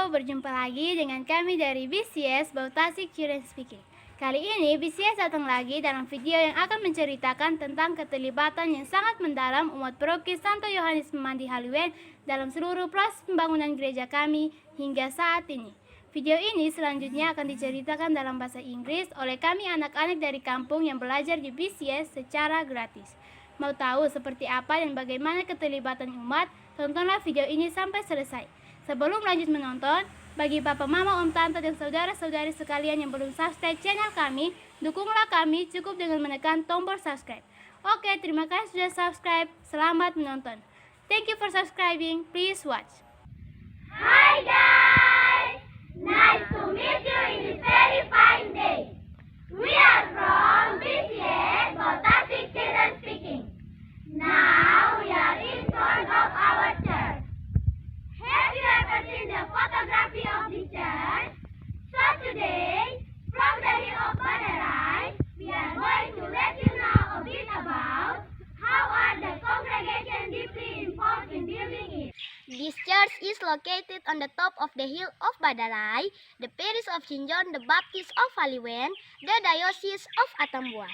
berjumpa lagi dengan kami dari BCS Bautasik Children Speaking. Kali ini BCS datang lagi dalam video yang akan menceritakan tentang keterlibatan yang sangat mendalam umat paroki Santo Yohanes Pemandi Haluen dalam seluruh proses pembangunan gereja kami hingga saat ini. Video ini selanjutnya akan diceritakan dalam bahasa Inggris oleh kami anak-anak dari kampung yang belajar di BCS secara gratis. Mau tahu seperti apa dan bagaimana keterlibatan umat? Tontonlah video ini sampai selesai. Sebelum lanjut menonton, bagi Bapak, Mama, Om, Tante, dan saudara-saudari sekalian yang belum subscribe channel kami, dukunglah kami cukup dengan menekan tombol subscribe. Oke, terima kasih sudah subscribe. Selamat menonton. Thank you for subscribing. Please watch. Hi guys! Nice to meet you in this very fine day. We are from BCS Bautasik Children Speaking. Now we are in front of our church. Have you ever seen the photography of the church? So today, from the hill of Badarai, we are going to let you know a bit about how are the congregation deeply involved in building it. This church is located on the top of the hill of Badarai, the parish of St. John the Baptist of Haluen, the diocese of Atambua.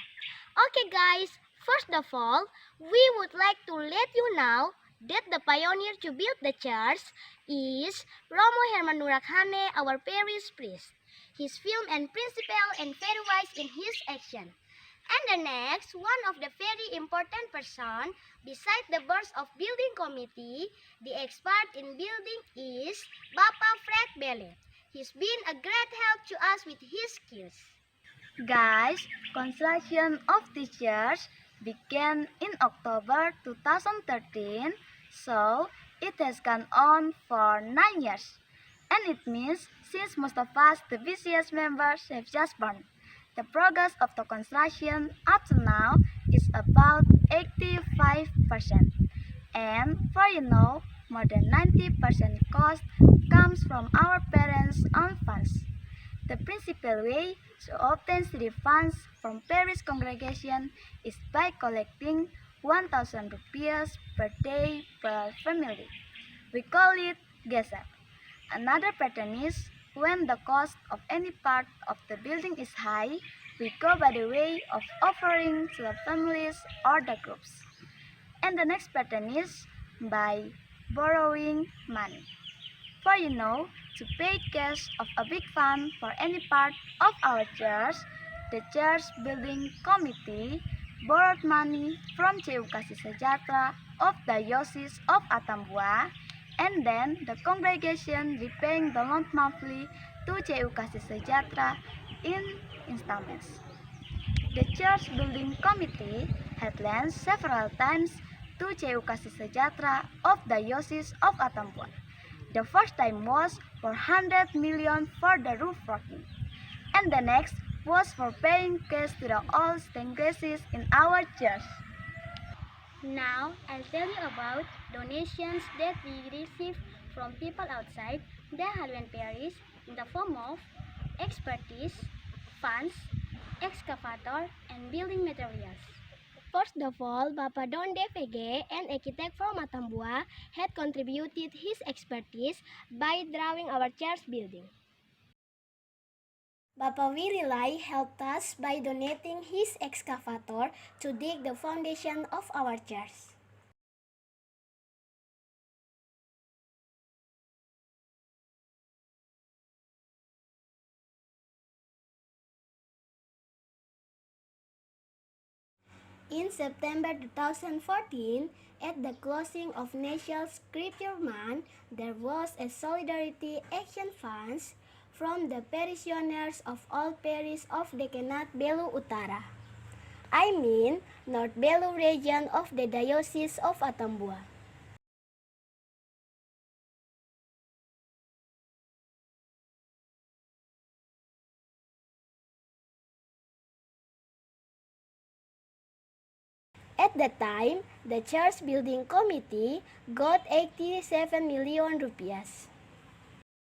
Okay guys, first of all, we would like to let you know that the pioneer to build the church is Romo Herman Nurakhane, our parish priest. His film and principle and very wise in his action. And the next, one of the very important person, beside the board of building committee, the expert in building is Bapa Fred Bele. He's been a great help to us with his skills. Guys, construction of the church began in October 2013, so it has gone on for 9 years. And it means since most of us, the BCS members, have just born. The progress of the construction up to now is about 85%. And for more than 90% cost comes from our parents' own funds. The principal way to obtain city funds from parish congregation is by collecting 1,000 rupees per day per family. We call it gesek. Another pattern is when the cost of any part of the building is high, we go by the way of offering to the families or the groups. And the next pattern is by borrowing money. For to pay cash of a big fund for any part of our church, the church building committee borrowed money from CU Kasih Sejahtera of the Diocese of Atambua, and then the congregation repaying the loan monthly to CU Kasih Sejahtera in installments. The church building committee had lent several times to CU Kasih Sejahtera of the Diocese of Atambua. The first time was for 100 million for the roof working, and the next was for paying cash to the old stained glasses in our church. Now, I'll tell you about donations that we receive from people outside the Haluen parish in the form of expertise, funds, excavator, and building materials. First of all, Bapak Don DVG, an architect from Atambua, had contributed his expertise by drawing our church building. Bapak Wirilai helped us by donating his excavator to dig the foundation of our church. In September 2014, at the closing of National Scripture Month, there was a Solidarity Action Funds from the parishioners of all parishes of Dekanat Belu Utara. I mean, North Belu region of the Diocese of Atambua. At that time, the church building committee got 87 million rupiahs.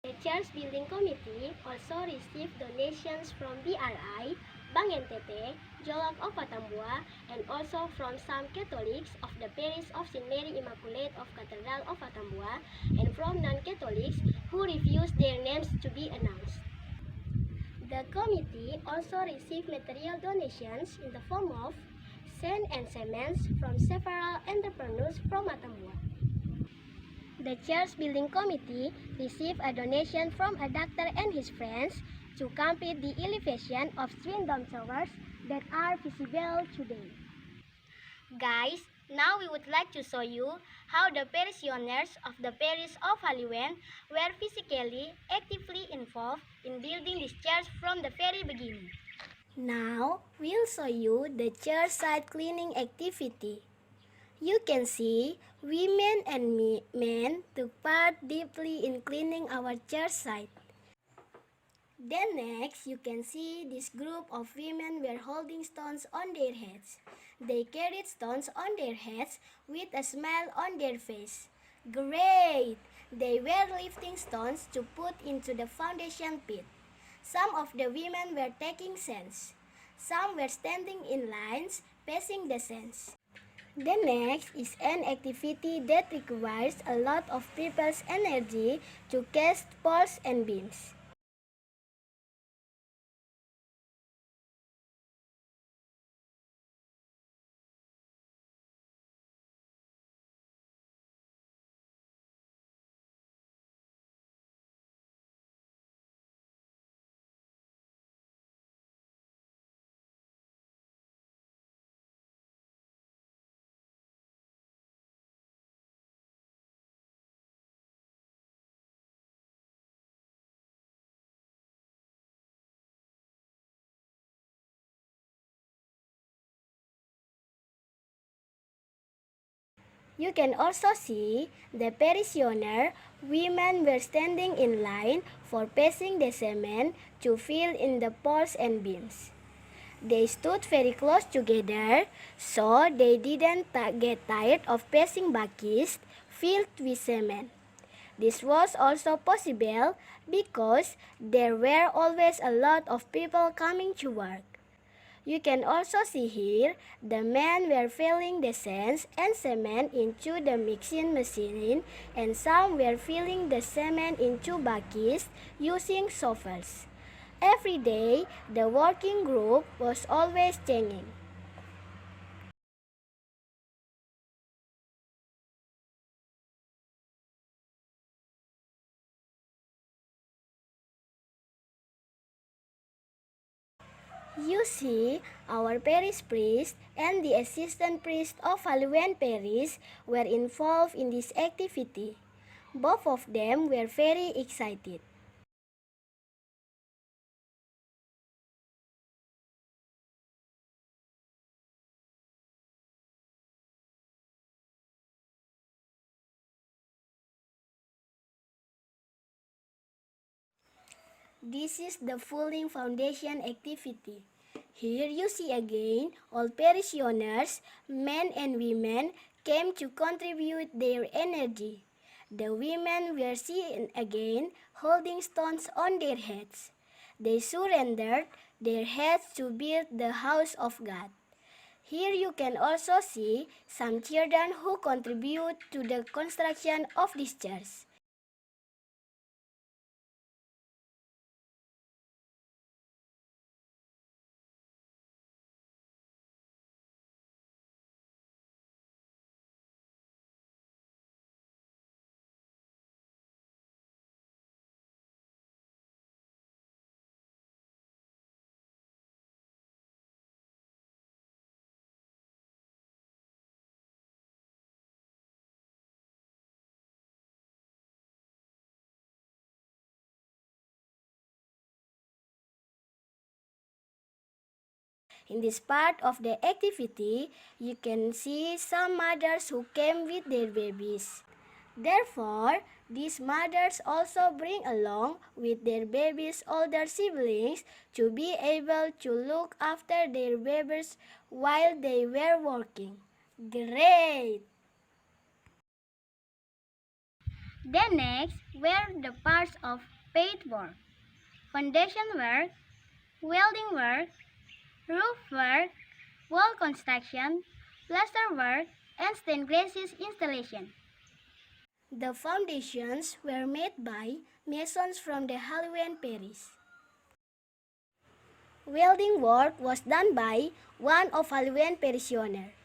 The church building committee also received donations from BRI, Bank NTT, Jolak of Atambua, and also from some Catholics of the parish of St. Mary Immaculate of Cathedral of Atambua, and from non-Catholics who who refused their names to be announced. The committee also received material donations in the form of sand and cement from several entrepreneurs from Atambua. The church building committee received a donation from a doctor and his friends to complete the elevation of twin dome towers that are visible today. Guys, now we would like to show you how the parishioners of the parish of Haliwen were physically actively involved in building this church from the very beginning. Now, we'll show you the church site cleaning activity. You can see women and men took part deeply in cleaning our church site. Then next, you can see this group of women were holding stones on their heads. They carried stones on their heads with a smile on their face. Great! They were lifting stones to put into the foundation pit. Some of the women were taking sands. Some were standing in lines, passing the sands. The next is an activity that requires a lot of people's energy to cast poles and beams. You can also see the parishioner women were standing in line for passing the cement to fill in the poles and beams. They stood very close together so they didn't get tired of passing buckets filled with cement. This was also possible because there were always a lot of people coming to work. You can also see here the men were filling the sands and cement into the mixing machine and some were filling the cement into buckets using shovels. Every day, the working group was always changing. You see, our parish priest and the assistant priest of Haliwen Parish were involved in this activity. Both of them were very excited. This is the Fulling Foundation activity. Here you see again all parishioners, men and women, came to contribute their energy. The women were seen again holding stones on their heads. They surrendered their heads to build the house of God. Here you can also see some children who contribute to the construction of this church. In this part of the activity, you can see some mothers who came with their babies. Therefore, these mothers also bring along with their babies older siblings to be able to look after their babies while they were working. Great! Then next were the parts of paint work, foundation work, welding work, roof work, wall construction, plaster work, and stained glass installation. The foundations were made by masons from the Halouan parish. Welding work was done by one of Halouan parishioner.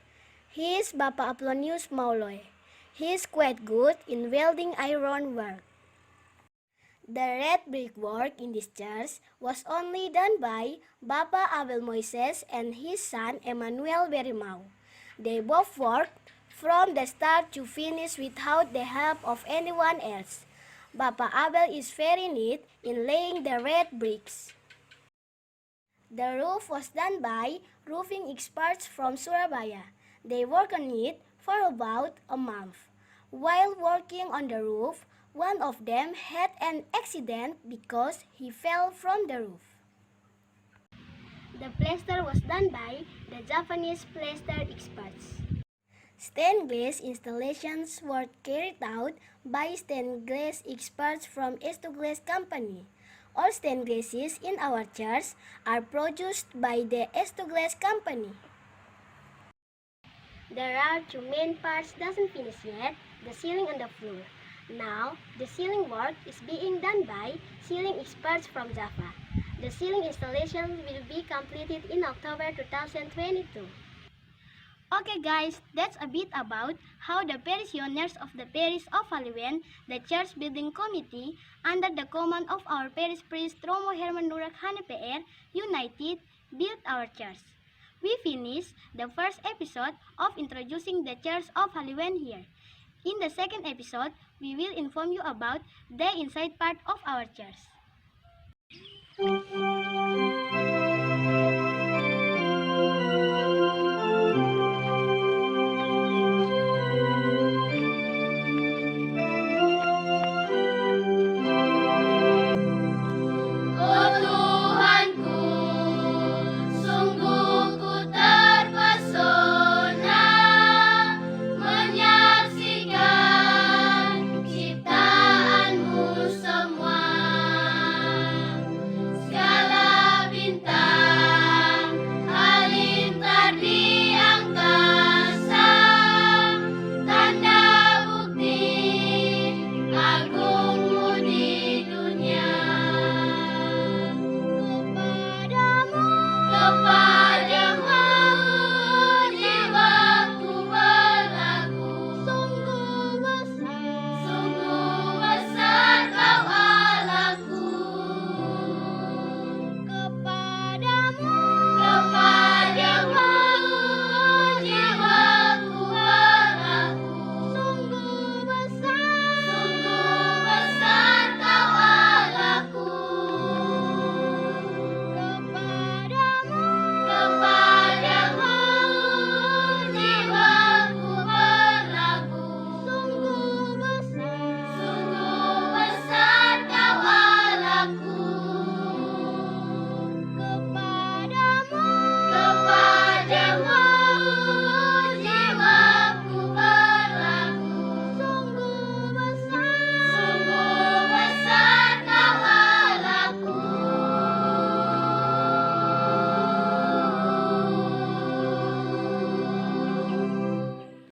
He is Bapa Apollonius Mauloy. He is quite good in welding iron work. The red brickwork in this church was only done by Bapa Abel Moises and his son Emmanuel Berimau. They both worked from the start to finish without the help of anyone else. Bapa Abel is very neat in laying the red bricks. The roof was done by roofing experts from Surabaya. They worked on it for about a month. While working on the roof, one of them had an accident because he fell from the roof. The plaster was done by the Japanese plaster experts. Stained glass installations were carried out by stained glass experts from Estoglass Company. All stained glasses in our church are produced by the Estoglass Company. There are two main parts doesn't finish yet, the ceiling and the floor. Now, the ceiling work is being done by ceiling experts from Java. The ceiling installation will be completed in October 2022. Okay guys, that's a bit about how the parishioners of the parish of Halouan, the church building committee, under the command of our parish priest Romo Herman Nurak Hanepeer, united, built our church. We finished the first episode of introducing the church of Halouan here. In the second episode, we will inform you about the inside part of our church.